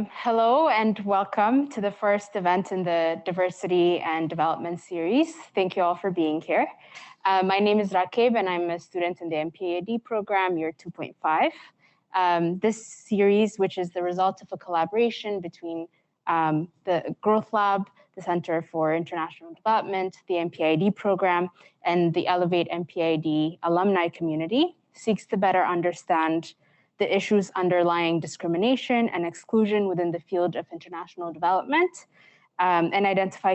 Hello and welcome to the first event in the Diversity and Development series. Thank you all for being here. My name is Racceb and I'm a student in the MPAD program, year 2.5. This series, which is the result of a collaboration between the Growth Lab, the Center for International Development, the MPID program, and the Elevate MPID alumni community, seeks to better understand the issues underlying discrimination and exclusion within the field of international development, and identify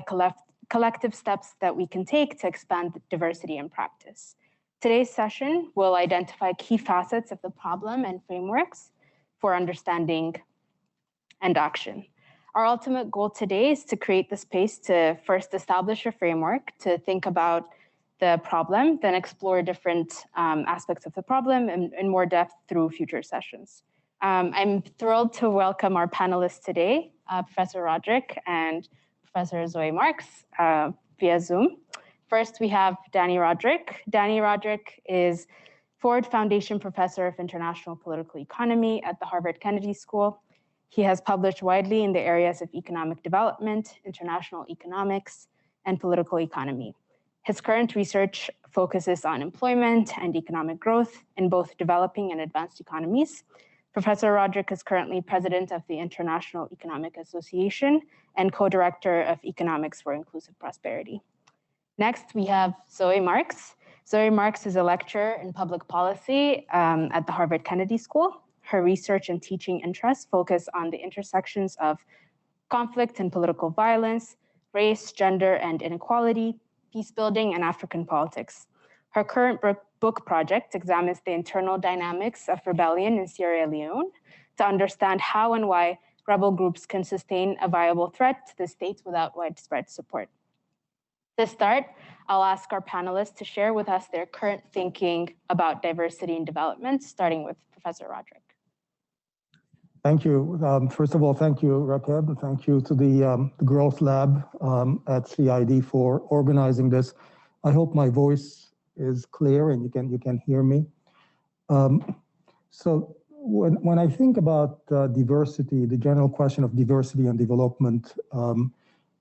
collective steps that we can take to expand diversity in practice. Today's session will identify key facets of the problem and frameworks for understanding and action. Our ultimate goal today is to create the space to first establish a framework to think about the problem, then explore different aspects of the problem in more depth through future sessions. I'm thrilled to welcome our panelists today, Professor Rodrik and Professor Zoe Marks via Zoom. First, we have Dani Rodrik. Dani Rodrik is Ford Foundation Professor of International Political Economy at the Harvard Kennedy School. He has published widely in the areas of economic development, international economics, and political economy. His current research focuses on employment and economic growth in both developing and advanced economies. Professor Rodrik is currently president of the International Economic Association and co-director of Economics for Inclusive Prosperity. Next, we have Zoe Marks. Zoe Marks is a lecturer in public policy at the Harvard Kennedy School. Her research and teaching interests focus on the intersections of conflict and political violence, race, gender, and inequality, peace building, and African politics. Her current book project examines the internal dynamics of rebellion in Sierra Leone to understand how and why rebel groups can sustain a viable threat to the state without widespread support. To start, I'll ask our panelists to share with us their current thinking about diversity and development, starting with Professor Rodrik. Thank you. First of all, thank you, Racceb, and thank you to the Growth Lab at CID for organizing this. I hope my voice is clear and you can hear me. So when I think about diversity, the general question of diversity and development,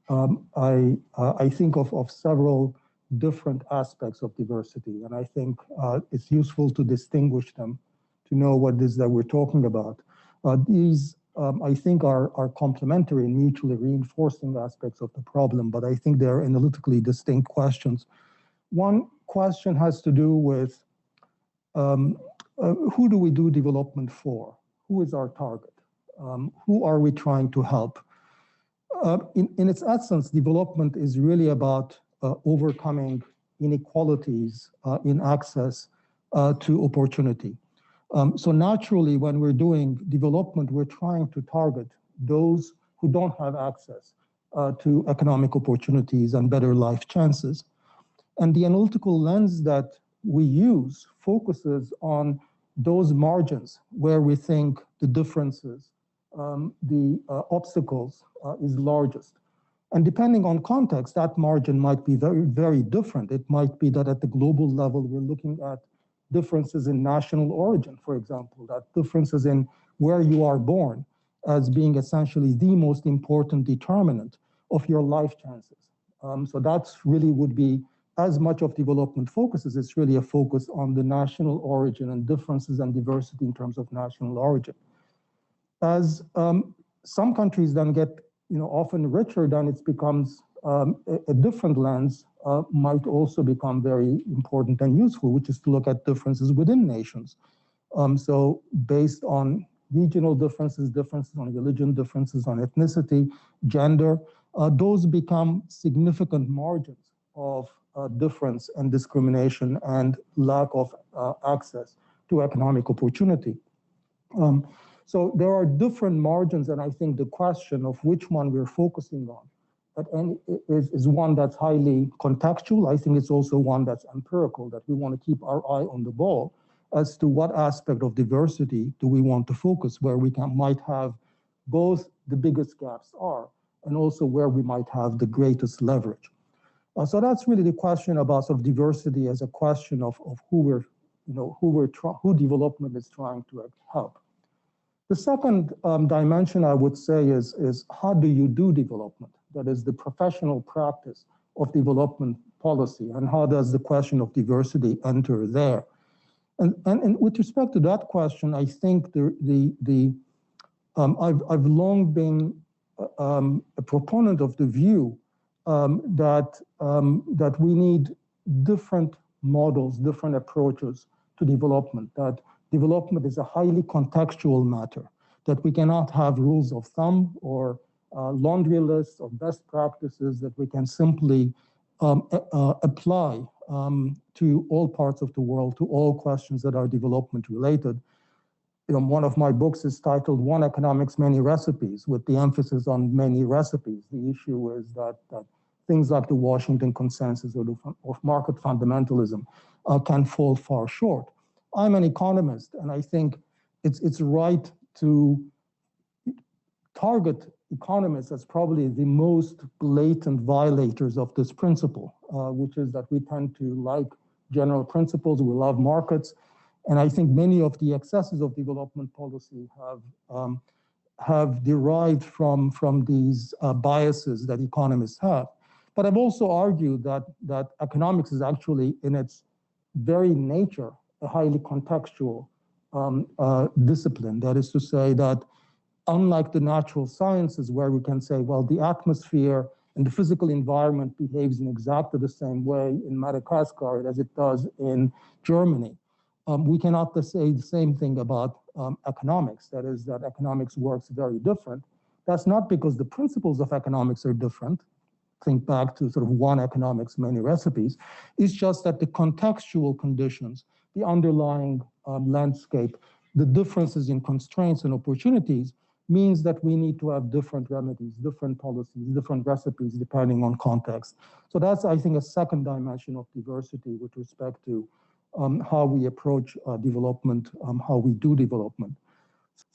I think of several different aspects of diversity, and I think it's useful to distinguish them to know what it is that we're talking about. These, I think, are complementary and mutually reinforcing aspects of the problem, but I think they're analytically distinct questions. One question has to do with who do we do development for? Who is our target? Who are we trying to help? In its essence, development is really about overcoming inequalities in access to opportunity. So naturally, when we're doing development, we're trying to target those who don't have access to economic opportunities and better life chances. And the analytical lens that we use focuses on those margins where we think the differences, the obstacles is largest. And depending on context, that margin might be very, very different. It might be that at the global level, we're looking at differences in national origin, for example, that differences in where you are born as being essentially the most important determinant of your life chances. So that's really would be as much of development focuses, it's really a focus on the national origin and differences and diversity in terms of national origin. As some countries then get often richer, then it becomes a different lens might also become very important and useful, which is to look at differences within nations. So based on regional differences, differences on religion, differences on ethnicity, gender, those become significant margins of difference and discrimination and lack of access to economic opportunity. So there are different margins, and I think the question of which one we're focusing on is one that's highly contextual. I think it's also one that's empirical, that we want to keep our eye on the ball as to what aspect of diversity do we want to focus, where we might have both the biggest gaps are, and also where we might have the greatest leverage. So that's really the question about sort of diversity as a question of who development is trying to help. The second dimension I would say is how do you do development? That is the professional practice of development policy, and how does the question of diversity enter there? And with respect to that question, I think I've long been a proponent of the view that we need different models, different approaches to development, that development is a highly contextual matter, that we cannot have rules of thumb or laundry lists or best practices that we can simply apply to all parts of the world, to all questions that are development related. You know, one of my books is titled One Economics, Many Recipes, with the emphasis on many recipes. The issue is that things like the Washington Consensus or of market fundamentalism can fall far short. I'm an economist, and I think it's right to target economists as probably the most blatant violators of this principle, which is that we tend to like general principles, we love markets, and I think many of the excesses of development policy have derived from these biases that economists have. But I've also argued that economics is actually, in its very nature, a highly contextual discipline. That is to say that unlike the natural sciences, where we can say, well, the atmosphere and the physical environment behaves in exactly the same way in Madagascar as it does in Germany, we cannot say the same thing about economics. That is, that economics works very different. That's not because the principles of economics are different. Think back to sort of One Economics, Many Recipes. It's just that the contextual conditions, the underlying landscape, the differences in constraints and opportunities means that we need to have different remedies, different policies, different recipes depending on context. So that's, I think, a second dimension of diversity with respect to how we approach development, how we do development.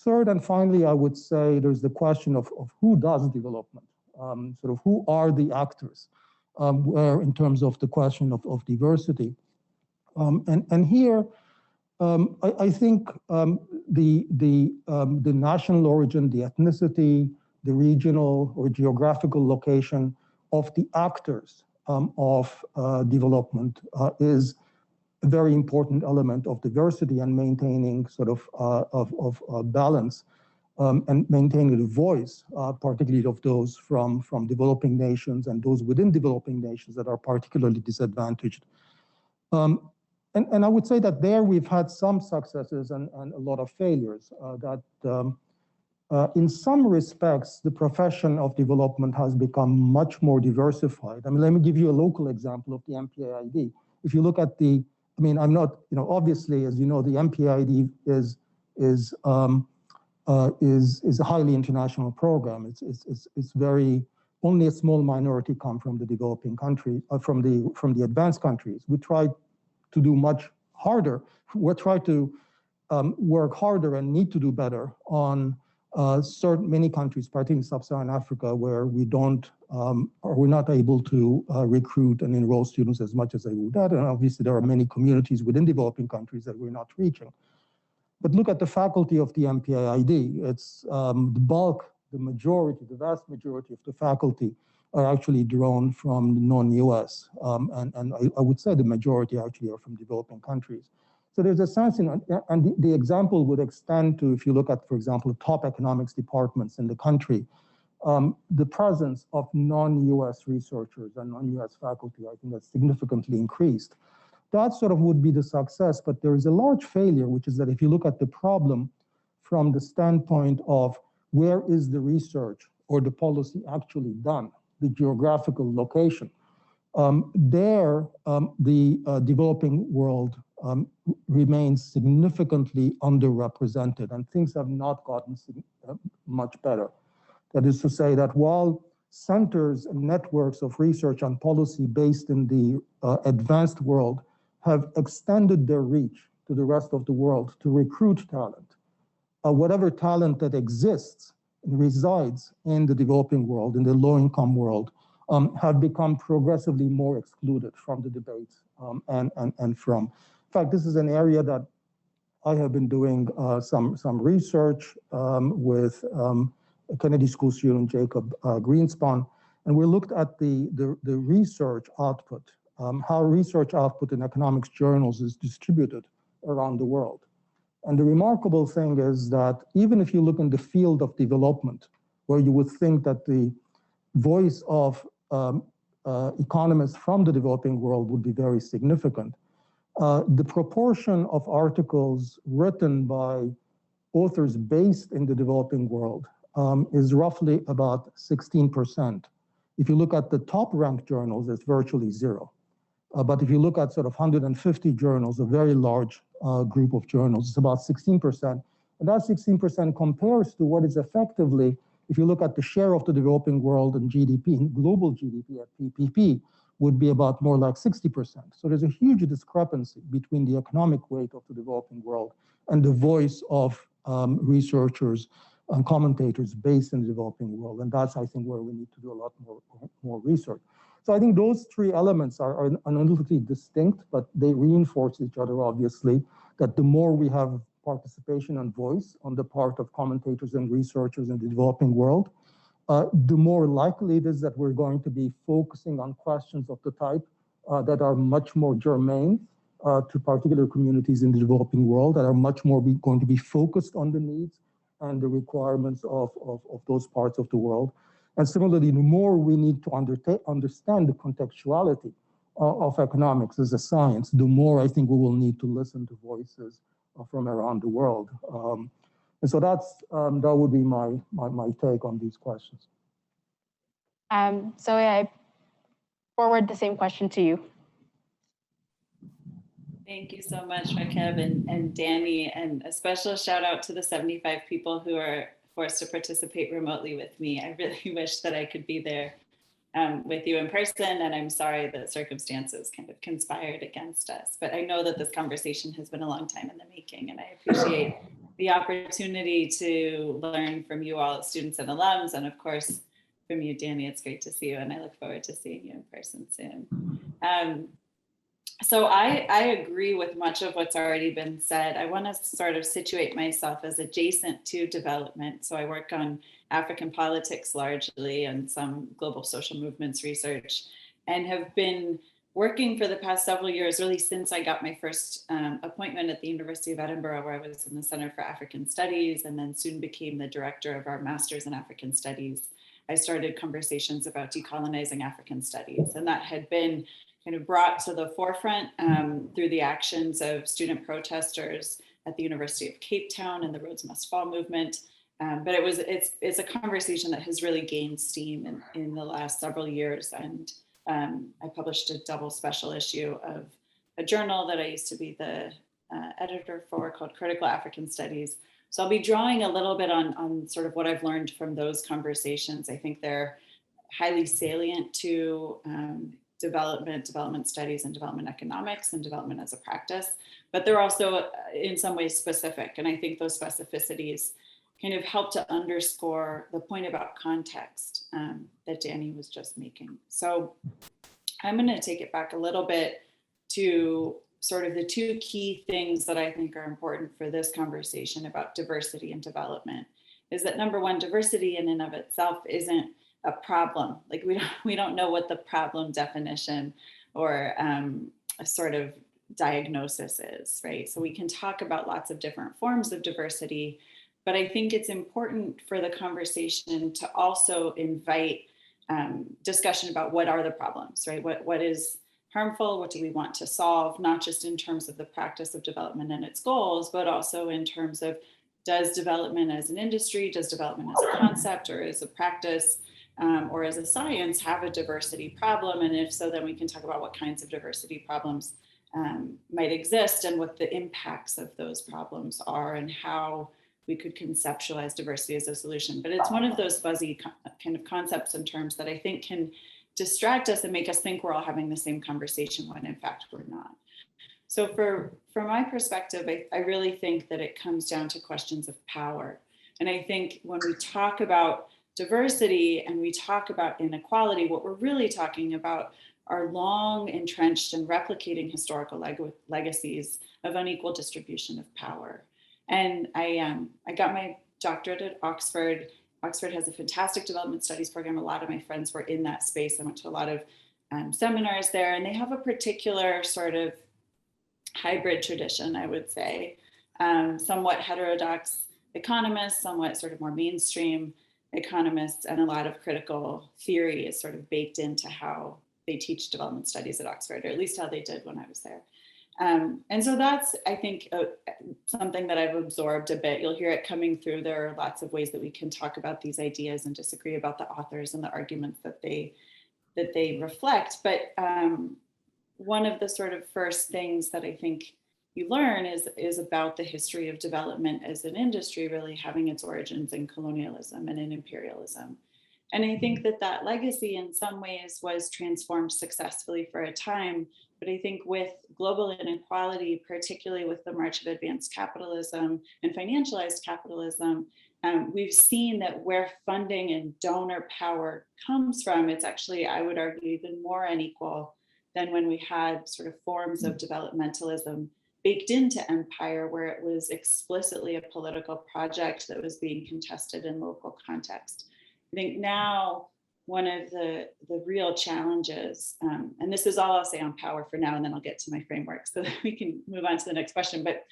Third and finally, I would say there's the question of who does development, sort of who are the actors, where in terms of the question of diversity. And here, I think the national origin, the ethnicity, the regional or geographical location of the actors of development is a very important element of diversity and maintaining sort of balance and maintaining the voice, particularly of those from developing nations and those within developing nations that are particularly disadvantaged. And I would say that there we've had some successes and a lot of failures, in some respects, the profession of development has become much more diversified. I mean, let me give you a local example of the MPAID. If you look at the, I mean, I'm not, you know, obviously, as you know, the MPAID is a highly international program. It's very, only a small minority come from the developing country, from the advanced countries. We try to do much harder. We're trying to work harder and need to do better on many countries, particularly sub-Saharan Africa, where we don't, or we're not able to recruit and enroll students as much as they would. And obviously there are many communities within developing countries that we're not reaching. But look at the faculty of the MPAID. It's the bulk, the majority, the vast majority of the faculty are actually drawn from non-US. And I would say the majority actually are from developing countries. So there's a sense in, and the example would extend to, if you look at, for example, top economics departments in the country, the presence of non-US researchers and non-US faculty, I think that's significantly increased. That sort of would be the success, but there is a large failure, which is that if you look at the problem from the standpoint of where is the research or the policy actually done, the geographical location, the developing world remains significantly underrepresented, and things have not gotten much better. That is to say that while centers and networks of research and policy based in the advanced world have extended their reach to the rest of the world to recruit talent, whatever talent that exists and resides in the developing world, in the low-income world, have become progressively more excluded from the debates and from. In fact, this is an area that I have been doing some research with Kennedy School student Jacob Greenspan, and we looked at the research output, how research output in economics journals is distributed around the world. And the remarkable thing is that even if you look in the field of development, where you would think that the voice of economists from the developing world would be very significant, the proportion of articles written by authors based in the developing world is roughly about 16%. If you look at the top ranked journals, it's virtually zero. But if you look at sort of 150 journals, a very large group of journals, it's about 16%. And that 16% compares to what is effectively, if you look at the share of the developing world in GDP, in global GDP at PPP, would be about more like 60%. So there's a huge discrepancy between the economic weight of the developing world and the voice of researchers and commentators based in the developing world. And that's, I think, where we need to do a lot more research. So I think those three elements are analytically distinct, but they reinforce each other, obviously, that the more we have participation and voice on the part of commentators and researchers in the developing world, the more likely it is that we're going to be focusing on questions of the type that are much more germane to particular communities in the developing world, that are much more going to be focused on the needs and the requirements of those parts of the world. And similarly, the more we need to understand the contextuality of economics as a science, the more I think we will need to listen to voices from around the world. And so that would be my take on these questions. So I forward the same question to you. Thank you so much, Racceb and Dani, and a special shout out to the 75 people who are forced to participate remotely with me. I really wish that I could be there with you in person, and I'm sorry that circumstances kind of conspired against us. But I know that this conversation has been a long time in the making, and I appreciate the opportunity to learn from you all as students and alums, and of course, from you, Dani. It's great to see you, and I look forward to seeing you in person soon. So I agree with much of what's already been said. I want to sort of situate myself as adjacent to development. So I work on African politics largely and some global social movements research, and have been working for the past several years, really since I got my first appointment at the University of Edinburgh, where I was in the Center for African Studies and then soon became the director of our Master's in African Studies. I started conversations about decolonizing African studies, and that had been kind of brought to the forefront through the actions of student protesters at the University of Cape Town and the Rhodes Must Fall movement. But it's a conversation that has really gained steam in the last several years. And I published a double special issue of a journal that I used to be the editor for called Critical African Studies. So I'll be drawing a little bit on sort of what I've learned from those conversations. I think they're highly salient to development studies and development economics and development as a practice, but they're also in some ways specific. And I think those specificities kind of help to underscore the point about context that Dani was just making. So I'm going to take it back a little bit to sort of the two key things that I think are important for this conversation about diversity and development. Is that number one, diversity in and of itself isn't a problem. Like we don't know what the problem definition or a sort of diagnosis is, right? So we can talk about lots of different forms of diversity, but I think it's important for the conversation to also invite discussion about what are the problems, right? What is harmful? What do we want to solve? Not just in terms of the practice of development and its goals, but also in terms of, does development as an industry, does development as a concept or as a practice, or as a science have a diversity problem? And if so, then we can talk about what kinds of diversity problems might exist and what the impacts of those problems are and how we could conceptualize diversity as a solution. But it's one of those fuzzy kind of concepts and terms that I think can distract us and make us think we're all having the same conversation when in fact we're not. So from my perspective, I really think that it comes down to questions of power. And I think when we talk about diversity and we talk about inequality, what we're really talking about are long entrenched in replicating historical legacies of unequal distribution of power. And I got my doctorate at Oxford. Oxford has a fantastic development studies program. A lot of my friends were in that space. I went to a lot of seminars there, and they have a particular sort of hybrid tradition, I would say. Somewhat heterodox economists, somewhat sort of more mainstream economists, and a lot of critical theory is sort of baked into how they teach development studies at Oxford, or at least how they did when I was there. And so that's, I think, something that I've absorbed a bit. You'll hear it coming through. There are lots of ways that we can talk about these ideas and disagree about the authors and the arguments that they reflect. But one of the sort of first things that I think you learn is about the history of development as an industry really having its origins in colonialism and in imperialism. And I think that legacy in some ways was transformed successfully for a time. But I think with global inequality, particularly with the march of advanced capitalism and financialized capitalism, we've seen that where funding and donor power comes from, it's actually, I would argue, even more unequal than when we had sort of forms of developmentalism baked into empire, where it was explicitly a political project that was being contested in local context. I think now one of the real challenges, and this is all I'll say on power for now, and then I'll get to my framework so that we can move on to the next question. But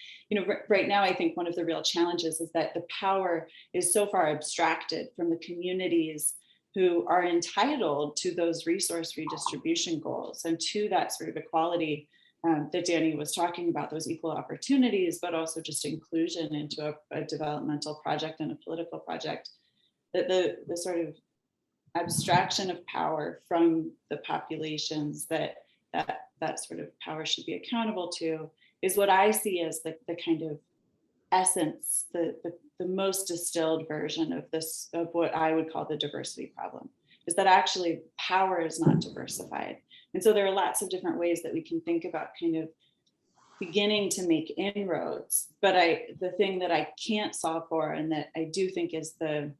right now, I think one of the real challenges is that the power is so far abstracted from the communities who are entitled to those resource redistribution goals and to that sort of equality that Dani was talking about, those equal opportunities, but also just inclusion into a developmental project and a political project. That the sort of abstraction of power from the populations that sort of power should be accountable to is what I see as the kind of essence, the most distilled version of this, of what I would call the diversity problem, is that actually power is not diversified. And so there are lots of different ways that we can think about kind of beginning to make inroads. But the thing that I can't solve for, and that I do think is the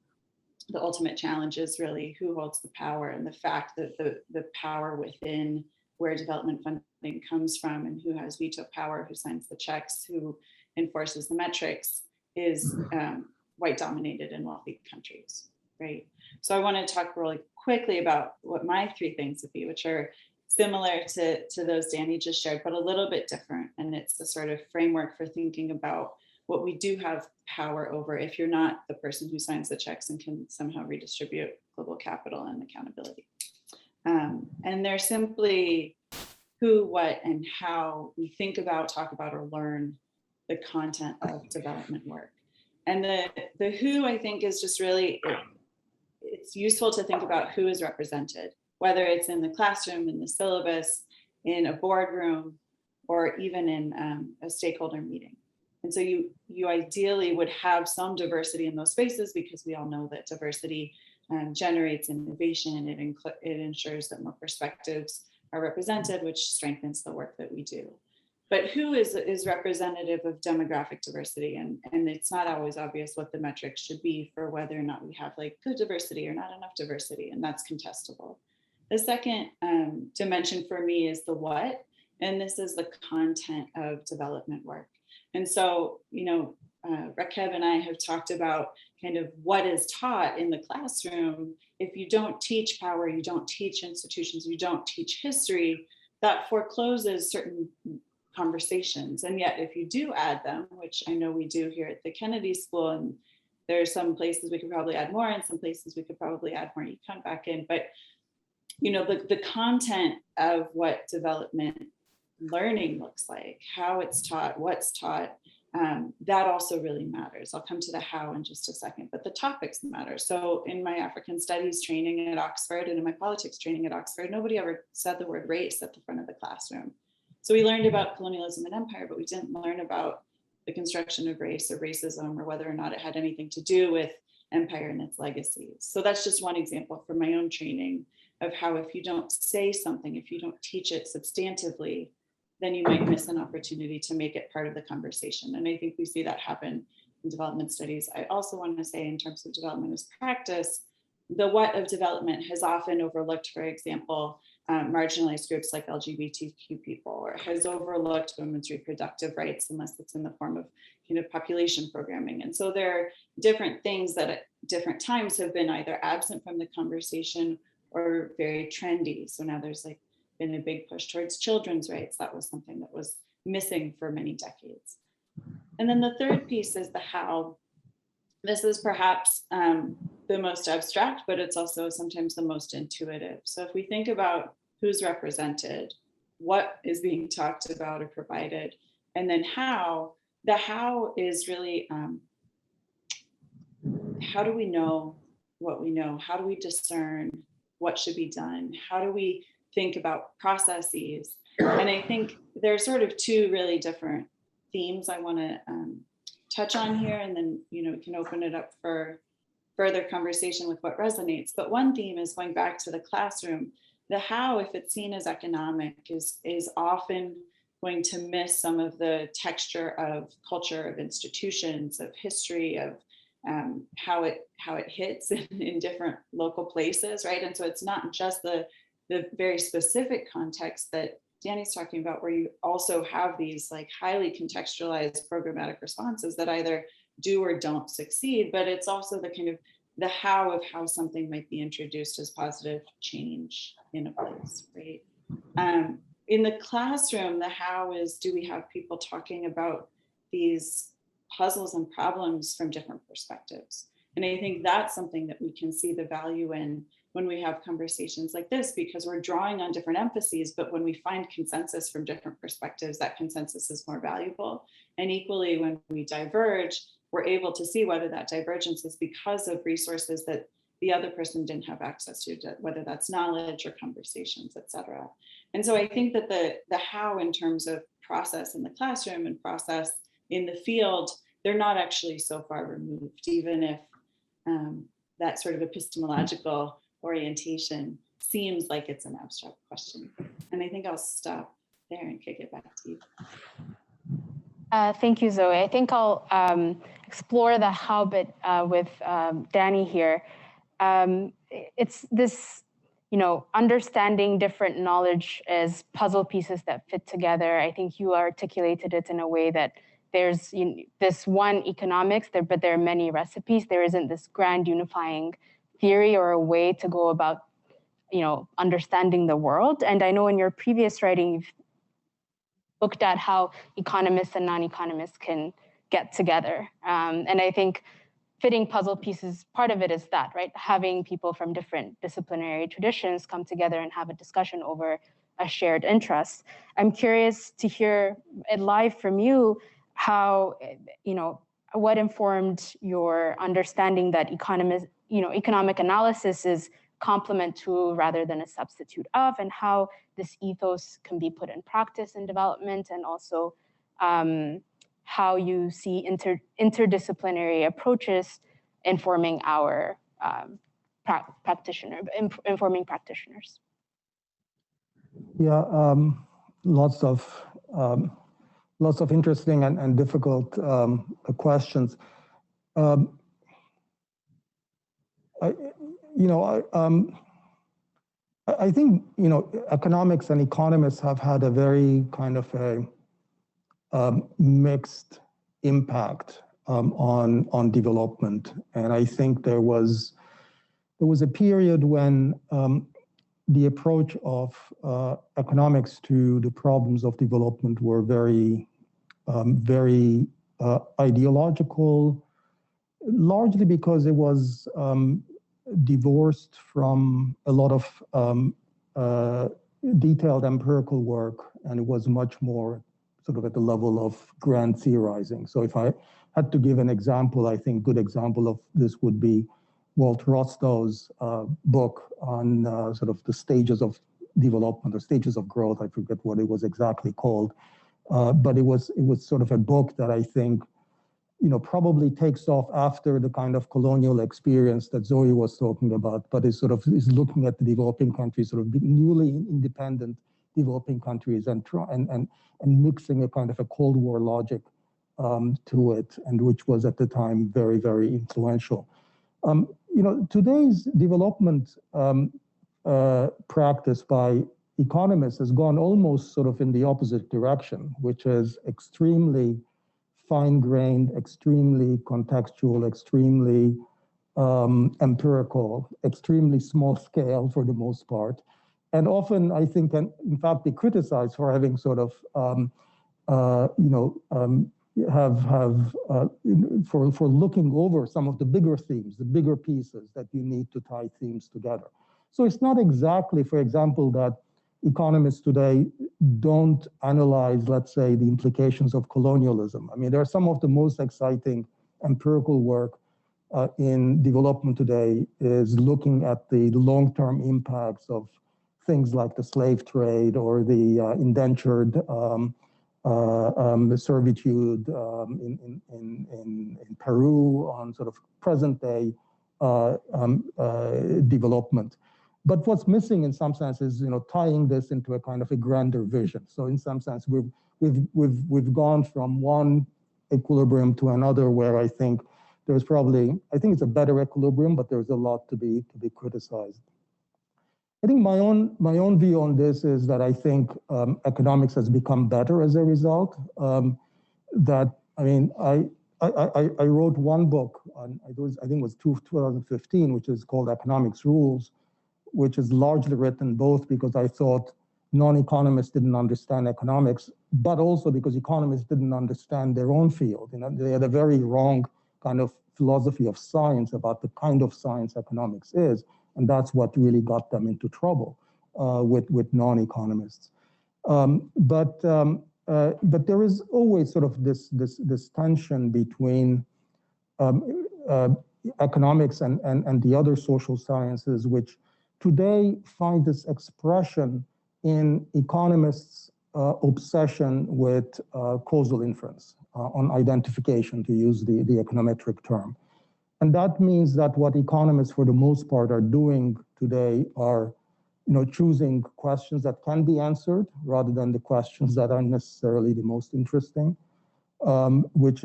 ultimate challenge, is really who holds the power, and the fact that the power within where development funding comes from and who has veto power, who signs the checks, who enforces the metrics, is white dominated in wealthy countries, right? So I want to talk really quickly about what my three things would be, which are similar to those Dani just shared, but a little bit different. And it's the sort of framework for thinking about what we do have power over if you're not the person who signs the checks and can somehow redistribute global capital and accountability. And they're simply who, what, and how we think about, talk about, or learn the content of development work. And the who, I think, is just really, it's useful to think about who is represented, whether it's in the classroom, in the syllabus, in a boardroom, or even in a stakeholder meeting. And so you ideally would have some diversity in those spaces, because we all know that diversity generates innovation. It ensures that more perspectives are represented, which strengthens the work that we do. But who is representative of demographic diversity? And it's not always obvious what the metrics should be for whether or not we have like good diversity or not enough diversity, and that's contestable. The second dimension for me is the what, and this is the content of development work. And so, Racceb and I have talked about kind of what is taught in the classroom. If you don't teach power, you don't teach institutions, you don't teach history, that forecloses certain conversations. And yet if you do add them, which I know we do here at the Kennedy School, and there are some places we could probably add more, and some places we could probably add more econ back in, but the content of what development learning looks like, how it's taught, what's taught, that also really matters. I'll come to the how in just a second, but the topics matter. So in my African studies training at Oxford and in my politics training at Oxford, nobody ever said the word race at the front of the classroom. So we learned about colonialism and empire, but we didn't learn about the construction of race or racism, or whether or not it had anything to do with empire and its legacies. So that's just one example from my own training of how if you don't say something, if you don't teach it substantively, then you might miss an opportunity to make it part of the conversation. And I think we see that happen in development studies. I also want to say, in terms of development as practice, the what of development has often overlooked, for example, marginalized groups like LGBTQ people, or has overlooked women's reproductive rights unless it's in the form of population programming. And so there are different things that at different times have been either absent from the conversation or very trendy. So now there's been a big push towards children's rights. That was something that was missing for many decades. And then the third piece is the how. This is perhaps the most abstract, but it's also sometimes the most intuitive. So if we think about who's represented, what is being talked about or provided, and then how, the how is really, how do we know what we know? How do we discern what should be done? How do we think about processes? And I think there's sort of two really different themes I want to touch on here, and then we can open it up for further conversation with what resonates. But one theme is going back to the classroom. The how, if it's seen as economic, is often going to miss some of the texture of culture, of institutions, of history, of how it hits in different local places, right? And so it's not just the very specific context that Dani's talking about, where you also have these highly contextualized programmatic responses that either do or don't succeed, but it's also the how of how something might be introduced as positive change in a place, right? In the classroom, the how is, do we have people talking about these puzzles and problems from different perspectives? And I think that's something that we can see the value in when we have conversations like this, because we're drawing on different emphases, but when we find consensus from different perspectives, that consensus is more valuable. And equally, when we diverge, we're able to see whether that divergence is because of resources that the other person didn't have access to, whether that's knowledge or conversations, et cetera. And so I think that the how in terms of process in the classroom and process in the field, they're not actually so far removed, even if that sort of epistemological orientation seems like it's an abstract question. And I think I'll stop there and kick it back to you. Thank you, Zoe. I think I'll explore the how bit with Dani here. It's this, understanding different knowledge as puzzle pieces that fit together. I think you articulated it in a way that there's this one economics, but there are many recipes. There isn't this grand unifying theory or a way to go about, understanding the world. And I know in your previous writing, you've looked at how economists and non-economists can get together. And I think fitting puzzle pieces, part of it is that, right? Having people from different disciplinary traditions come together and have a discussion over a shared interest. I'm curious to hear it live from you, how, what informed your understanding that economic analysis is complement to rather than a substitute of, and how this ethos can be put in practice in development, and also how you see interdisciplinary approaches informing our informing practitioners. Yeah, lots of interesting and difficult questions. I think economics and economists have had a very kind of a mixed impact on development, and I think there was a period when the approach of economics to the problems of development were very ideological, largely because it was divorced from a lot of detailed empirical work, and it was much more sort of at the level of grand theorizing. So if I had to give an example, I think a good example of this would be Walt Rostow's book on sort of the stages of development or stages of growth. I forget what it was exactly called, but it was sort of a book that I think probably takes off after the kind of colonial experience that Zoe was talking about, but is looking at the developing countries, sort of newly independent developing countries, and mixing a kind of a Cold War logic to it, and which was at the time very, very influential. Today's development practice by economists has gone almost sort of in the opposite direction, which is extremely fine-grained, extremely contextual, extremely empirical, extremely small scale for the most part, and often I think can in fact be criticized for having sort of for looking over some of the bigger themes, the bigger pieces that you need to tie themes together. So it's not exactly, for example, that economists today don't analyze, let's say, the implications of colonialism. I mean, there are some of the most exciting empirical work in development today is looking at the long-term impacts of things like the slave trade or the indentured servitude in Peru on sort of present-day development. But what's missing in some sense is, tying this into a kind of a grander vision. So in some sense, we've gone from one equilibrium to another where I think there's probably, I think it's a better equilibrium, but there's a lot to be criticized. I think my own view on this is that I think economics has become better as a result. I wrote one book on, I think it was 2015, which is called Economics Rules, which is largely written both because I thought non-economists didn't understand economics, but also because economists didn't understand their own field. They had a very wrong kind of philosophy of science about the kind of science economics is, and that's what really got them into trouble with non-economists. But there is always sort of this tension between economics and the other social sciences, which today find this expression in economists' obsession with causal inference on identification, to use the econometric term. And that means that what economists, for the most part, are doing today are, choosing questions that can be answered rather than the questions that are necessarily the most interesting, which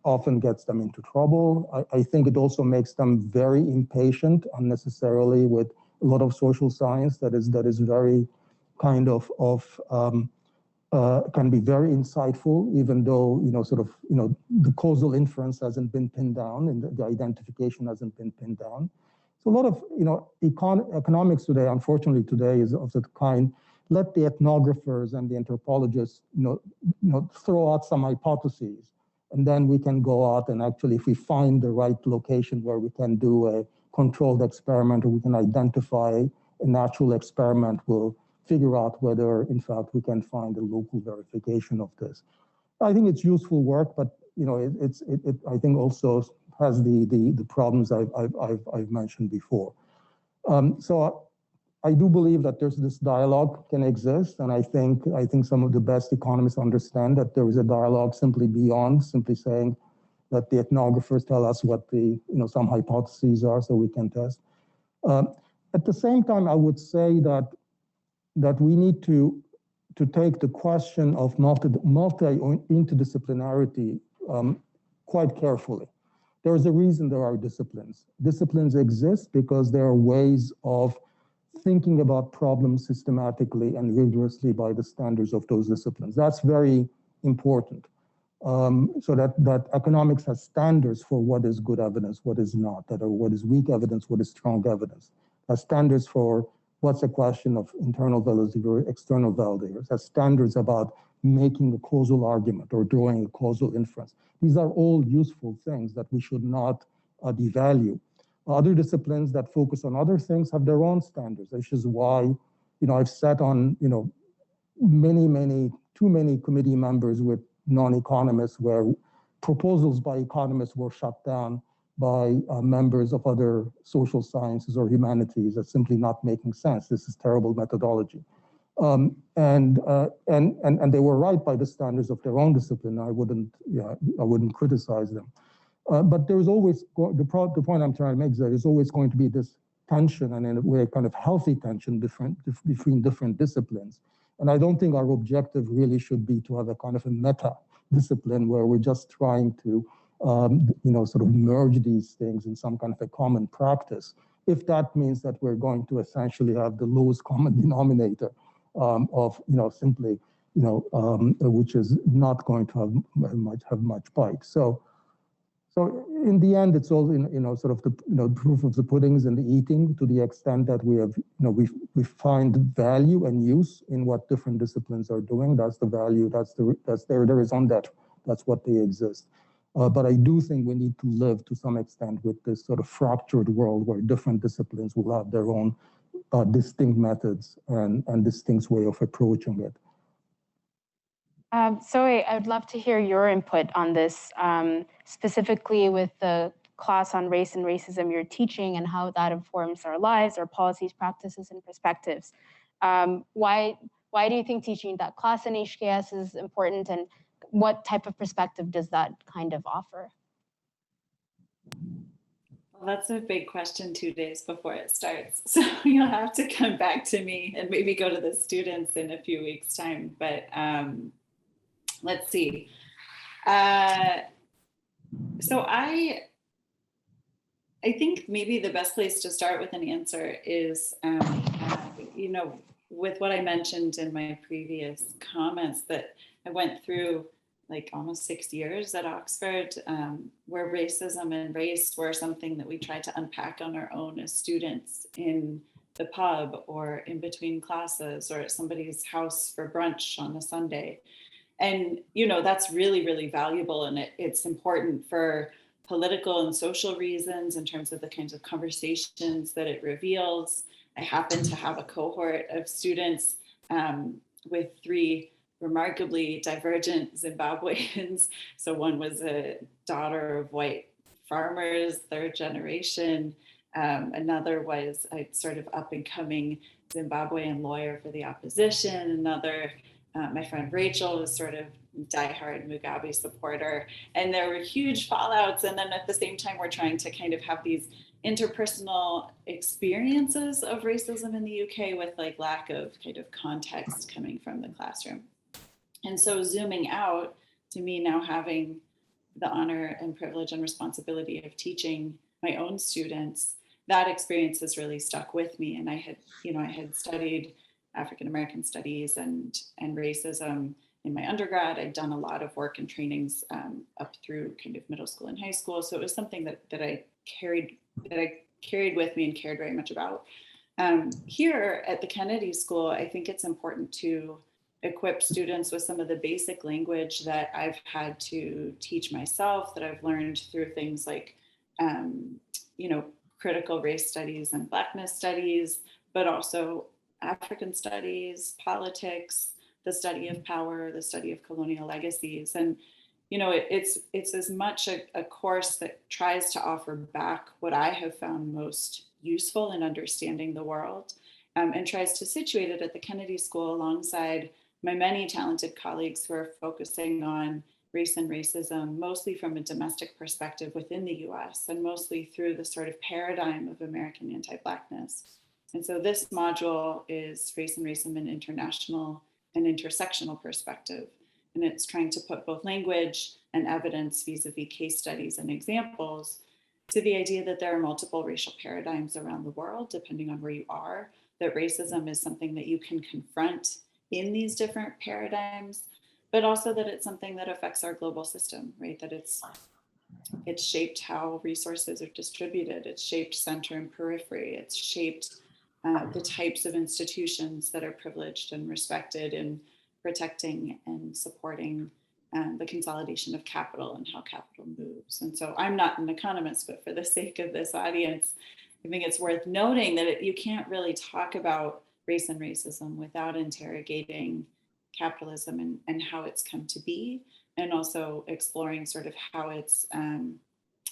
often gets them into trouble. I think it also makes them very impatient unnecessarily with a lot of social science that is very kind of can be very insightful, even though, the causal inference hasn't been pinned down and the identification hasn't been pinned down. So a lot of, economics today, unfortunately today, is of the kind, let the ethnographers and the anthropologists, throw out some hypotheses, and then we can go out and actually, if we find the right location where we can do a controlled experiment or we can identify a natural experiment, we'll figure out whether, in fact, we can find a local verification of this. I think it's useful work, but it I think also has the problems I've mentioned before. So I do believe that there's this dialogue can exist, and I think some of the best economists understand that there is a dialogue simply beyond simply saying that the ethnographers tell us what the some hypotheses are so we can test. At the same time, I would say that we need to take the question of multi-interdisciplinarity quite carefully. There is a reason there are disciplines. Disciplines exist because there are ways of thinking about problems systematically and rigorously by the standards of those disciplines. That's very important. So that economics has standards for what is good evidence, what is not, what is weak evidence, what is strong evidence. Has standards for what's a question of internal validity or external validators, has standards about making a causal argument or drawing a causal inference. These are all useful things that we should not devalue. Other disciplines that focus on other things have their own standards, which is why, I've sat on, too many committee members with non-economists where proposals by economists were shut down by members of other social sciences or humanities as simply not making sense. This is terrible methodology. And they were right by the standards of their own discipline. I wouldn't criticize them. But there's always, the point I'm trying to make is that there's always going to be this tension, and in a way, kind of healthy tension between different disciplines. And I don't think our objective really should be to have a kind of a meta discipline where we're just trying to, sort of merge these things in some kind of a common practice. if that means that we're going to essentially have the lowest common denominator of, simply, which is not going to have much bite. So in the end, it's all sort of the proof of the pudding is in the eating, to the extent that we have, we find value and use in what different disciplines are doing. That's the value. There is on that. That's what they exist. But I do think we need to live to some extent with this sort of fractured world where different disciplines will have their own distinct methods and distinct way of approaching it. So I'd love to hear your input on this, specifically with the class on race and racism you're teaching and how that informs our lives, our policies, practices, and perspectives. Why do you think teaching that class in HKS is important, and what type of perspective does that kind of offer? Well, that's a big question 2 days before it starts. So you'll have to come back to me and maybe go to the students in a few weeks' time. But let's see. So I think maybe the best place to start with an answer is, with what I mentioned in my previous comments, that I went through like almost 6 years at Oxford, where racism and race were something that we tried to unpack on our own as students in the pub or in between classes or at somebody's house for brunch on a Sunday. And, that's really, really valuable. And it's important for political and social reasons in terms of the kinds of conversations that it reveals. I happen to have a cohort of students with 3 remarkably divergent Zimbabweans. So one was a daughter of white farmers, 3rd generation. Another was a sort of up and coming Zimbabwean lawyer for the opposition. Another, my friend Rachel, was sort of diehard Mugabe supporter. And there were huge fallouts. And then at the same time, we're trying to kind of have these interpersonal experiences of racism in the UK with like lack of kind of context coming from the classroom. And so zooming out, to me now having the honor and privilege and responsibility of teaching my own students, that experience has really stuck with me. And I had studied African-American studies and racism in my undergrad. I'd done a lot of work and trainings up through kind of middle school and high school. So it was something that I carried with me and cared very much about. Here at the Kennedy School, I think it's important to equip students with some of the basic language that I've had to teach myself, that I've learned through things like, critical race studies and Blackness studies, but also African studies, politics, the study of power, the study of colonial legacies. And, it's as much a course that tries to offer back what I have found most useful in understanding the world, and tries to situate it at the Kennedy School alongside my many talented colleagues who are focusing on race and racism, mostly from a domestic perspective within the US, and mostly through the sort of paradigm of American anti-Blackness. And so this module is race and racism in international and intersectional perspective. And it's trying to put both language and evidence vis-a-vis case studies and examples to the idea that there are multiple racial paradigms around the world, depending on where you are, that racism is something that you can confront in these different paradigms, but also that it's something that affects our global system, right? That it's shaped how resources are distributed. It's shaped center and periphery. It's shaped the types of institutions that are privileged and respected in protecting and supporting the consolidation of capital and how capital moves. And so I'm not an economist, but for the sake of this audience, I think it's worth noting that you can't really talk about race and racism without interrogating capitalism and how it's come to be, and also exploring sort of how it's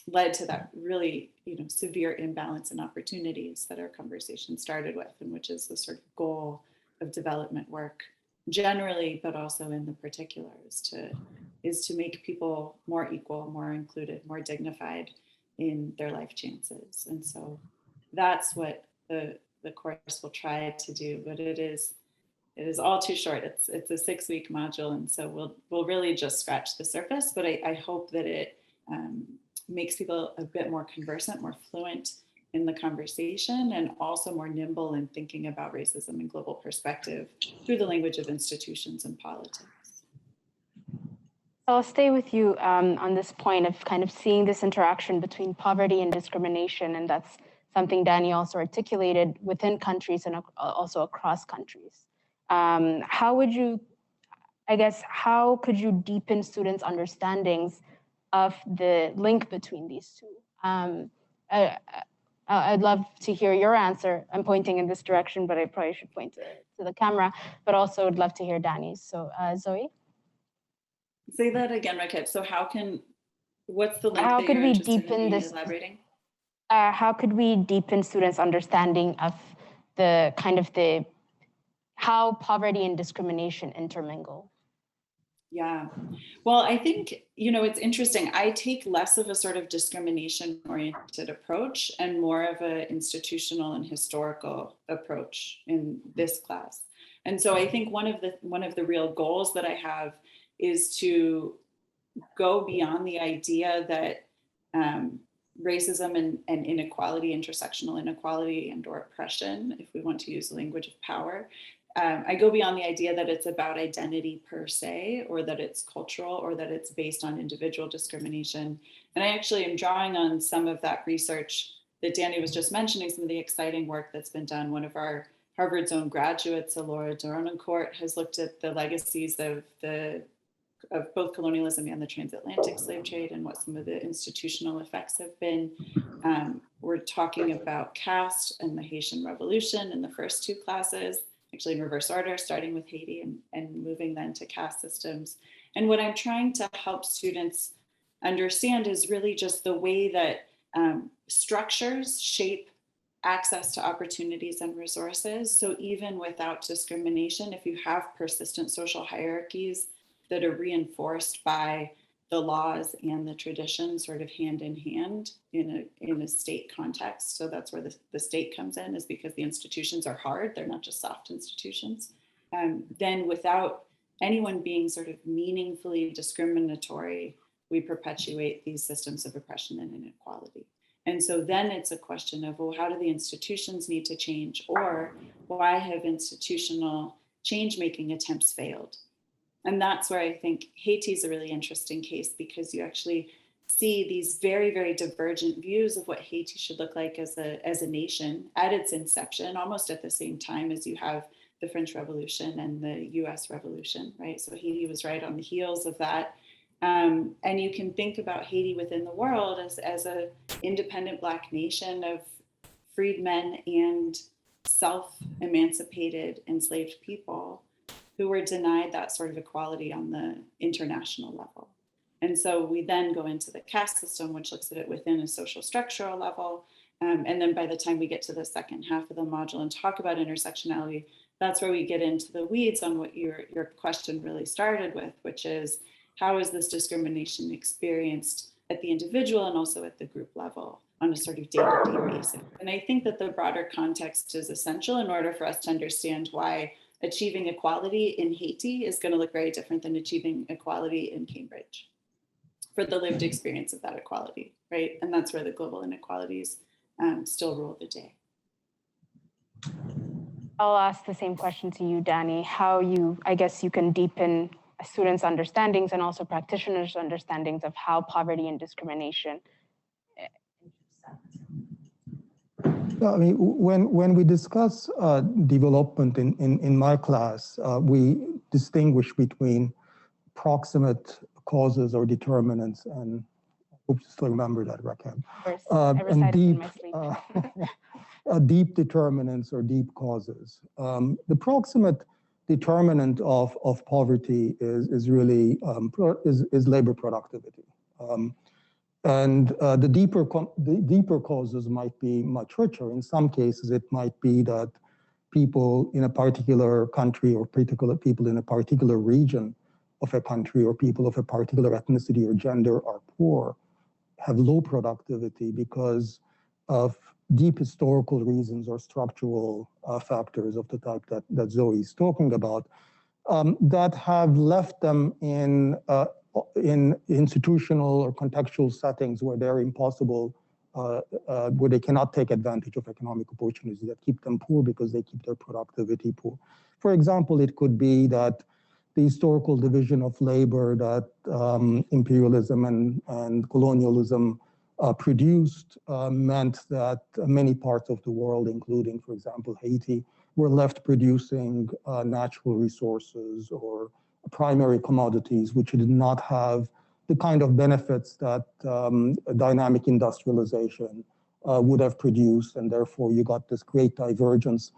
led to that really severe imbalance in opportunities that our conversation started with, and which is the sort of goal of development work generally, but also in the particular, is to make people more equal, more included, more dignified in their life chances. And so that's what the course will try to do, but it is all too short. It's a 6-week module, and so we'll really just scratch the surface. But I hope that it makes people a bit more conversant, more fluent in the conversation, and also more nimble in thinking about racism in global perspective through the language of institutions and politics. I'll stay with you on this point of kind of seeing this interaction between poverty and discrimination, and that's something Dani also articulated within countries and also across countries. How would you, I guess, how could you deepen students' understandings of the link between these two? I'd love to hear your answer. I'm pointing in this direction, but I probably should point to the camera, but also would love to hear Dani's. So Zoe? Say that again, Racceb. So what's the link how that could you're we interested deepen in this, elaborating? How could we deepen students' understanding of the kind of how poverty and discrimination intermingle? Yeah, well, I think, it's interesting. I take less of a sort of discrimination-oriented approach and more of an institutional and historical approach in this class. And so I think one of the real goals that I have is to go beyond the idea that racism and inequality, intersectional inequality and or oppression, if we want to use the language of power, I go beyond the idea that it's about identity per se, or that it's cultural, or that it's based on individual discrimination. And I actually am drawing on some of that research that Dani was just mentioning, some of the exciting work that's been done. One of our Harvard's own graduates, Laura Doronencourt, has looked at the legacies of both colonialism and the transatlantic slave trade and what some of the institutional effects have been. We're talking about caste and the Haitian Revolution in the first two classes, actually in reverse order, starting with Haiti and moving then to caste systems. And what I'm trying to help students understand is really just the way that structures shape access to opportunities and resources. So even without discrimination, if you have persistent social hierarchies that are reinforced by the laws and the traditions sort of hand in hand in a state context. So that's where the state comes in, is because the institutions are hard, they're not just soft institutions. Then without anyone being sort of meaningfully discriminatory, we perpetuate these systems of oppression and inequality. And so then it's a question of, well, how do the institutions need to change, or why have institutional change-making attempts failed? And that's where I think Haiti is a really interesting case, because you actually see these very, very divergent views of what Haiti should look like as a nation at its inception, almost at the same time as you have the French Revolution and the US Revolution, right? So Haiti was right on the heels of that. And you can think about Haiti within the world as an independent Black nation of freedmen and self-emancipated enslaved people who were denied that sort of equality on the international level. And so we then go into the caste system, which looks at it within a social structural level. And then by the time we get to the second half of the module and talk about intersectionality, that's where we get into the weeds on what your question really started with, which is, how is this discrimination experienced at the individual and also at the group level on a sort of day-to-day basis? And I think that the broader context is essential in order for us to understand why achieving equality in Haiti is going to look very different than achieving equality in Cambridge for the lived experience of that equality, right? And that's where the global inequalities still rule the day. I'll ask the same question to you, Dani, how I guess you can deepen students' understandings and also practitioners' understandings of how poverty and discrimination I mean, when we discuss development in my class, we distinguish between proximate causes or determinants, and I hope you still remember that, Racceb. And deep determinants or deep causes. The proximate determinant of poverty is really labor productivity. And the deeper causes might be much richer. In some cases, it might be that people in a particular country or particular people in a particular region of a country or people of a particular ethnicity or gender are poor, have low productivity because of deep historical reasons or structural factors of the type that Zoe is talking about, that have left them in institutional or contextual settings where they're impossible where they cannot take advantage of economic opportunities that keep them poor because they keep their productivity poor. For example, it could be that the historical division of labor that imperialism and colonialism produced meant that many parts of the world, including, for example, Haiti, were left producing natural resources or primary commodities, which did not have the kind of benefits that dynamic industrialization would have produced, and therefore you got this great divergence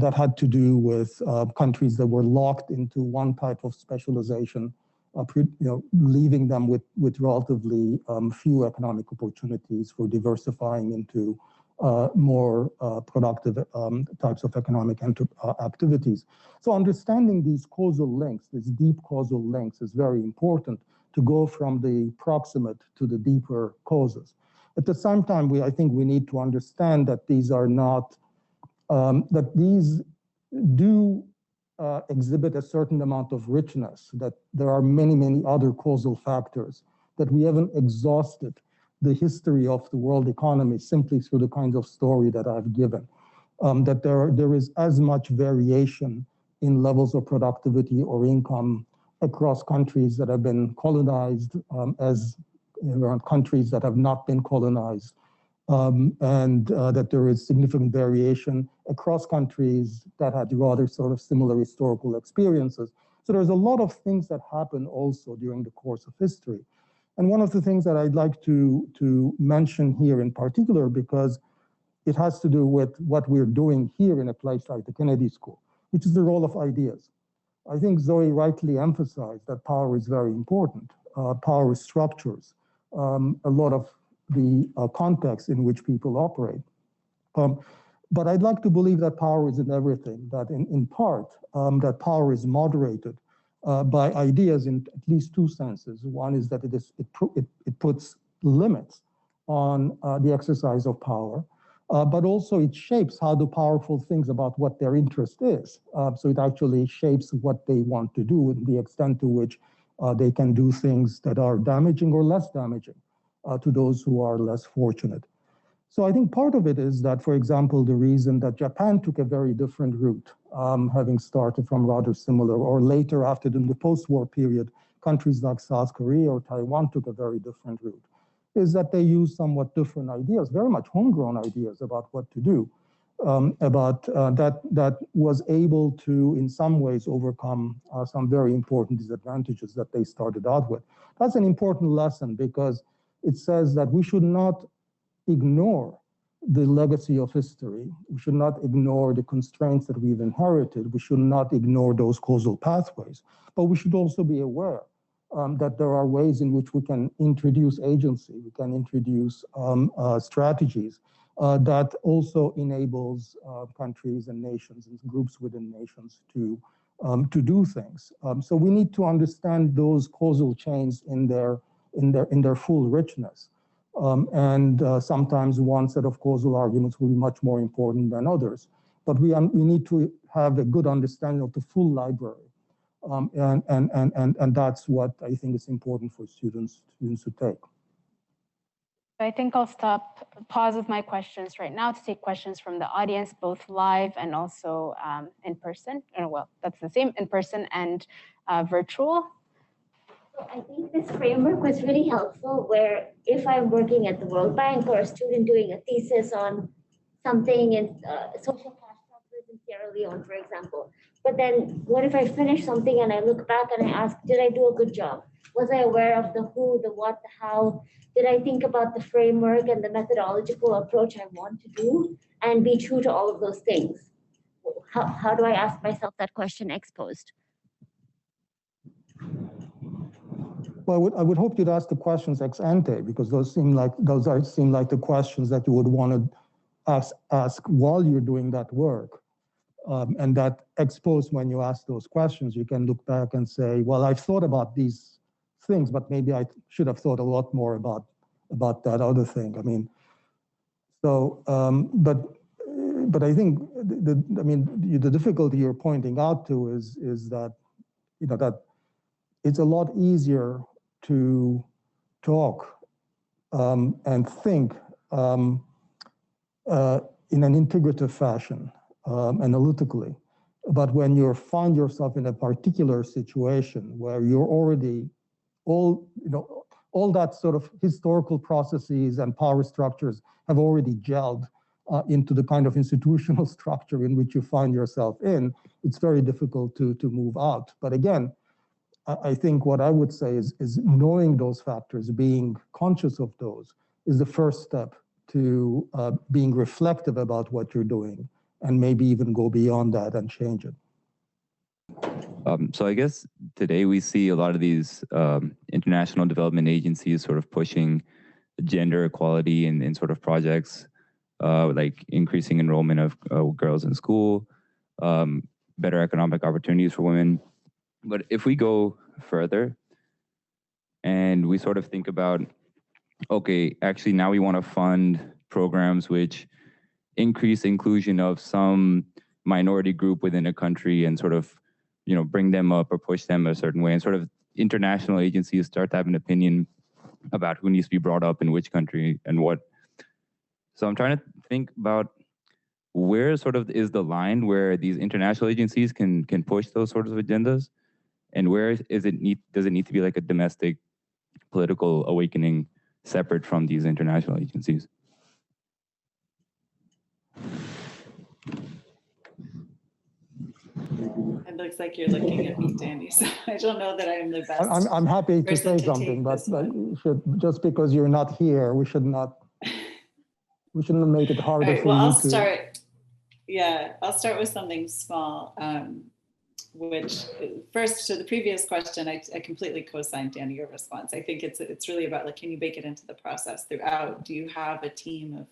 that had to do with countries that were locked into one type of specialization, leaving them with relatively few economic opportunities for diversifying into more productive types of economic activities. So understanding these causal links, these deep causal links, is very important to go from the proximate to the deeper causes. At the same time, I think we need to understand that these are not, that these do exhibit a certain amount of richness, that there are many, many other causal factors, that we haven't exhausted the history of the world economy simply through the kinds of story that I've given, that there is as much variation in levels of productivity or income across countries that have been colonized as countries that have not been colonized, and that there is significant variation across countries that had rather sort of similar historical experiences. So there's a lot of things that happen also during the course of history. And one of the things that I'd like to mention here in particular, because it has to do with what we're doing here in a place like the Kennedy School, which is the role of ideas. I think Zoe rightly emphasized that power is very important. Power structures a lot of the context in which people operate. But I'd like to believe that power isn't everything, that in part, that power is moderated by ideas in at least two senses. One is that it puts limits on the exercise of power, but also it shapes how the powerful thinks about what their interest is. So it actually shapes what they want to do and the extent to which they can do things that are damaging or less damaging to those who are less fortunate. So I think part of it is that, for example, the reason that Japan took a very different route, having started from rather similar, or later after the post-war period, countries like South Korea or Taiwan took a very different route, is that they used somewhat different ideas, very much homegrown ideas about what to do, that was able to, in some ways, overcome some very important disadvantages that they started out with. That's an important lesson because it says that we should not ignore the legacy of history. We should not ignore the constraints that we've inherited. We should not ignore those causal pathways, but we should also be aware that there are ways in which we can introduce agency, we can introduce strategies that also enables countries and nations and groups within nations to do things. So we need to understand those causal chains in their full richness. And sometimes one set of causal arguments will be much more important than others. But we need to have a good understanding of the full library. And that's what I think is important for students to take. I think I'll pause with my questions right now to take questions from the audience, both live and also in person. Well, that's the same, in person and virtual. So I think this framework was really helpful where if I'm working at the World Bank or a student doing a thesis on something in social cash transfers in Sierra Leone, for example, but then what if I finish something and I look back and I ask, did I do a good job? Was I aware of the who, the what, the how? Did I think about the framework and the methodological approach I want to do and be true to all of those things? How do I ask myself that question ex post? Well, I would hope you'd ask the questions ex ante, because those seem like the questions that you would want to ask while you're doing that work. And that ex post, when you ask those questions, you can look back and say, well, I've thought about these things, but maybe I should have thought a lot more about that other thing. I mean, so, but I think the difficulty you're pointing out to is that, that it's a lot easier to talk and think in an integrative fashion, analytically. But when you find yourself in a particular situation where you're already all that sort of historical processes and power structures have already gelled into the kind of institutional structure in which you find yourself in, it's very difficult to move out. But again, I think what I would say is knowing those factors, being conscious of those, is the first step to being reflective about what you're doing, and maybe even go beyond that and change it. So I guess today we see a lot of these international development agencies sort of pushing gender equality in sort of projects, like increasing enrollment of girls in school, better economic opportunities for women. But if we go further and we sort of think about, okay, actually now we want to fund programs which increase inclusion of some minority group within a country and sort of, bring them up or push them a certain way, and sort of international agencies start to have an opinion about who needs to be brought up in which country and what. So I'm trying to think about where sort of is the line where these international agencies can push those sorts of agendas, and where does it need to be like a domestic political awakening separate from these international agencies? It looks like you're looking at me, Dani, so I don't know that I'm the best. I'm happy to say something, but just because you're not here, we shouldn't make it harder right, for well, you I'll to... start. Yeah, I'll start with something small, which first to the previous question, I completely co-signed, Dani, your response. I think it's really about, like, can you bake it into the process throughout? Do you have a team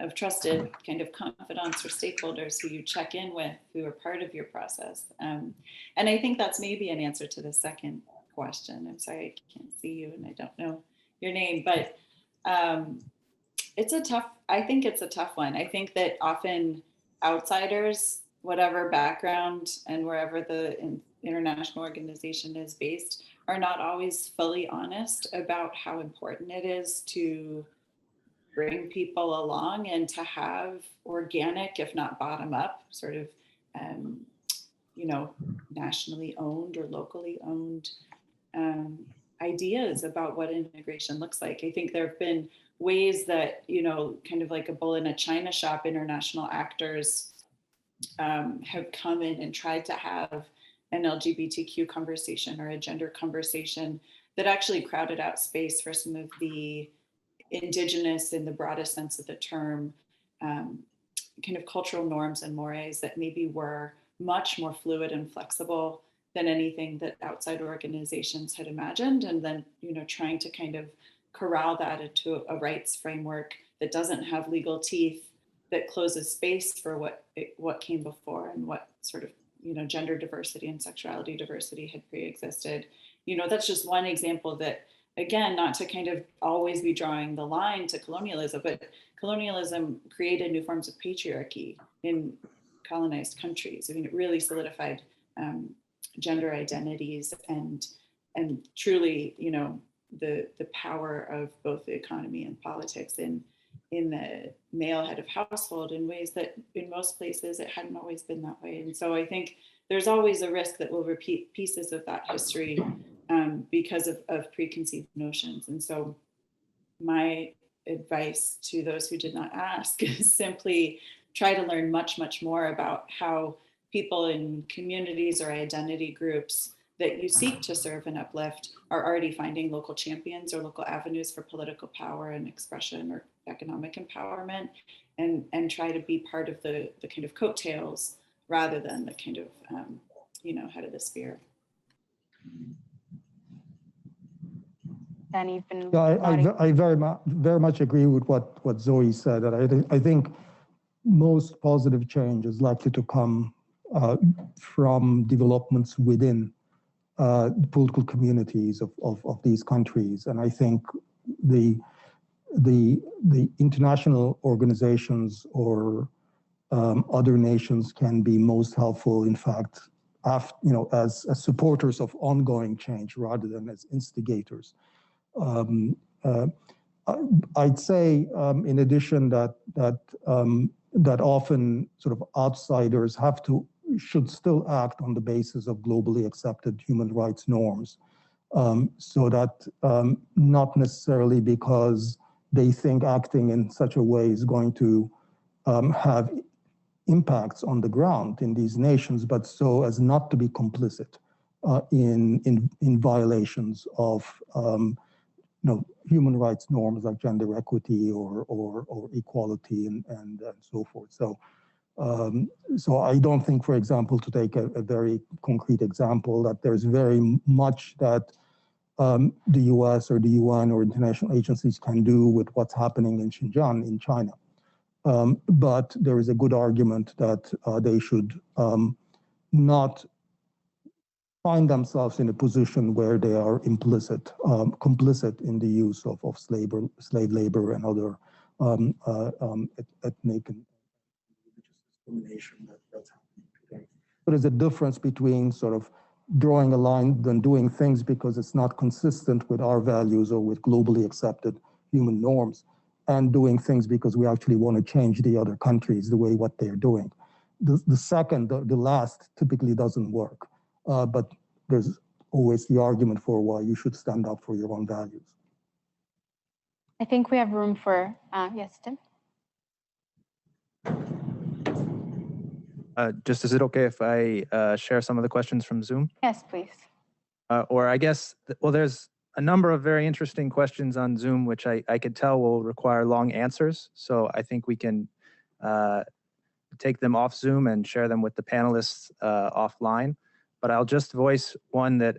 of trusted kind of confidants or stakeholders who you check in with, who are part of your process? And I think that's maybe an answer to the second question. I'm sorry, I can't see you and I don't know your name, but I think it's a tough one. I think that often outsiders, whatever background and wherever the international organization is based, are not always fully honest about how important it is to bring people along and to have organic, if not bottom up, sort of, nationally owned or locally owned ideas about what integration looks like. I think there have been ways that, kind of like a bull in a china shop, international actors have come in and tried to have an LGBTQ conversation or a gender conversation that actually crowded out space for some of the indigenous, in the broadest sense of the term, kind of cultural norms and mores that maybe were much more fluid and flexible than anything that outside organizations had imagined. And then, trying to kind of corral that into a rights framework that doesn't have legal teeth, that closes space for what came before and what sort of, gender diversity and sexuality diversity had pre-existed. That's just one example that, again, not to kind of always be drawing the line to colonialism, but colonialism created new forms of patriarchy in colonized countries. I mean, it really solidified gender identities and truly, the power of both the economy and politics in the male head of household in ways that in most places it hadn't always been that way. And so I think there's always a risk that we'll repeat pieces of that history because of preconceived notions. And so my advice to those who did not ask is simply try to learn much, much more about how people in communities or identity groups that you seek to serve and uplift are already finding local champions or local avenues for political power and expression or economic empowerment, and try to be part of the kind of coattails rather than the kind of, head of the spear. Dani, you've been I very much agree with what Zoe said. And I think most positive change is likely to come from developments within the political communities of these countries. And I think the international organizations or other nations can be most helpful, in fact, as supporters of ongoing change rather than as instigators. I'd say, in addition, that often sort of outsiders should still act on the basis of globally accepted human rights norms. So that not necessarily because they think acting in such a way is going to have impacts on the ground in these nations, but so as not to be complicit in violations of human rights norms like gender equity or equality and so forth. So I don't think, for example, to take a very concrete example, that there's very much that the US or the UN or international agencies can do with what's happening in Xinjiang in China. But there is a good argument that they should not find themselves in a position where they are complicit in the use of slave labor and other ethnic and religious discrimination that's happening today. But there's a difference between sort of drawing a line than doing things because it's not consistent with our values or with globally accepted human norms, and doing things because we actually want to change the other countries the way what they're doing. The second, the last, typically doesn't work. But there's always the argument for why you should stand up for your own values. I think we have room for, yes, Tim? Just, is it okay if I share some of the questions from Zoom? Yes, please. Or I guess, well, there's a number of very interesting questions on Zoom, which I could tell will require long answers. So I think we can take them off Zoom and share them with the panelists offline. But I'll just voice one that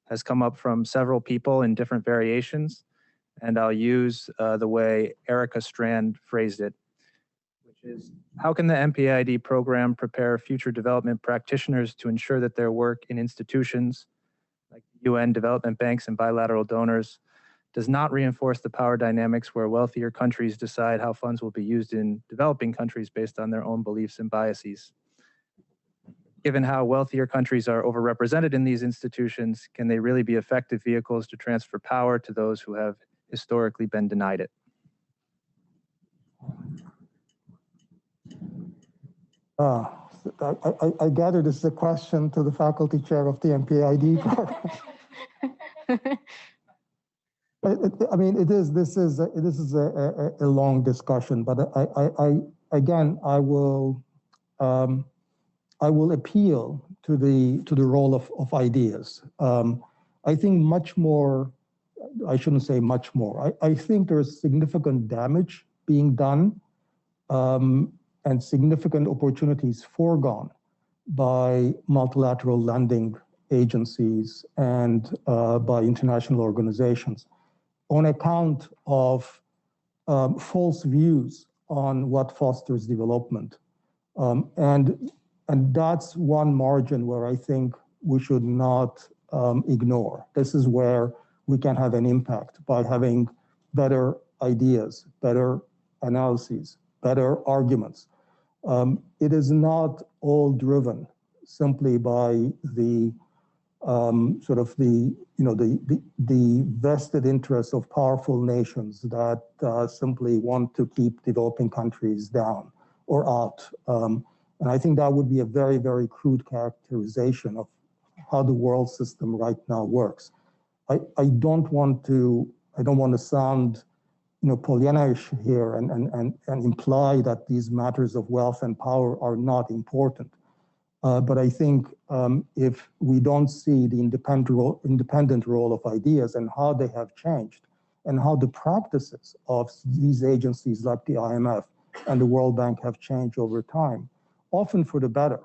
has come up from several people in different variations. And I'll use the way Erica Strand phrased it, which is, how can the MPID program prepare future development practitioners to ensure that their work in institutions like UN, development banks, and bilateral donors does not reinforce the power dynamics where wealthier countries decide how funds will be used in developing countries based on their own beliefs and biases? Given how wealthier countries are overrepresented in these institutions, can they really be effective vehicles to transfer power to those who have historically been denied it? I gather this is a question to the faculty chair of the MPID program. I mean, this is a long discussion, but I will appeal to the role of ideas. I think much more, I shouldn't say much more. I think there's significant damage being done and significant opportunities foregone by multilateral lending agencies and by international organizations on account of false views on what fosters development. And that's one margin where I think we should not ignore. This is where we can have an impact by having better ideas, better analyses, better arguments. It is not all driven simply by the sort of the vested interests of powerful nations that simply want to keep developing countries down or out. And I think that would be a very, very crude characterization of how the world system right now works. I don't want to sound Pollyannish here and imply that these matters of wealth and power are not important. But I think if we don't see the independent role of ideas and how they have changed and how the practices of these agencies like the IMF and the World Bank have changed over time, often for the better,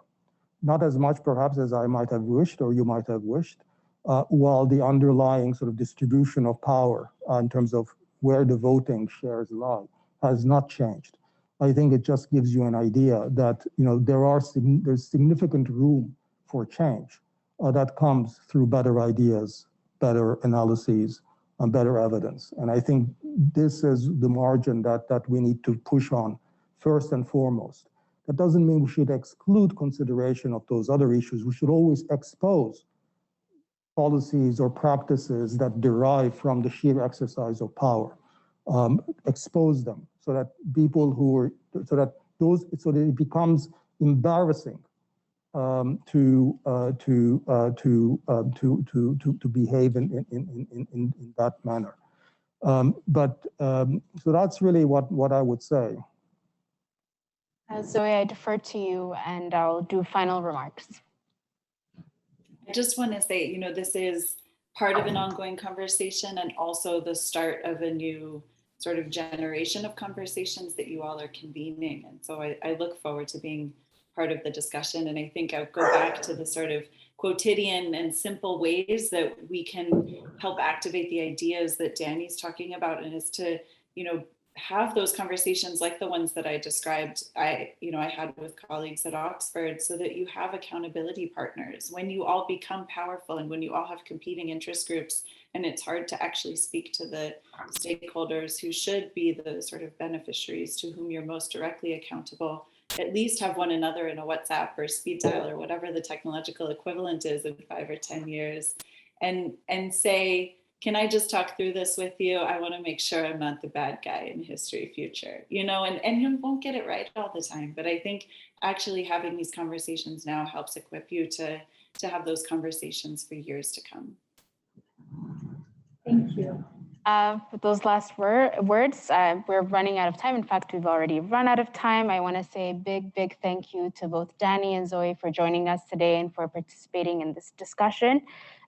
not as much perhaps as I might have wished or you might have wished, while the underlying sort of distribution of power in terms of where the voting shares lie has not changed. I think it just gives you an idea that there's significant room for change that comes through better ideas, better analyses, and better evidence. And I think this is the margin that we need to push on first and foremost. That doesn't mean we should exclude consideration of those other issues. We should always expose policies or practices that derive from the sheer exercise of power. expose them so that people who are, so that it becomes embarrassing to behave in that manner. So that's really what I would say. Zoe, I defer to you, and I'll do final remarks. I just want to say, you know, this is part of an ongoing conversation and also the start of a new sort of generation of conversations that you all are convening. And so I look forward to being part of the discussion. And I think I'll go back to the sort of quotidian and simple ways that we can help activate the ideas that Dani's talking about, and is to, you know, have those conversations like the ones that I described, I had with colleagues at Oxford, so that you have accountability partners when you all become powerful and when you all have competing interest groups, and it's hard to actually speak to the stakeholders who should be the sort of beneficiaries to whom you're most directly accountable. At least have one another in a WhatsApp or speed dial or whatever the technological equivalent is in 5 or 10 years, and say, can I just talk through this with you? I want to make sure I'm not the bad guy in history future, you know, and you won't get it right all the time. But I think actually having these conversations now helps equip you to have those conversations for years to come. Thank you. With those last words, we're running out of time. In fact, we've already run out of time. I want to say a big thank you to both Dani and Zoe for joining us today and for participating in this discussion.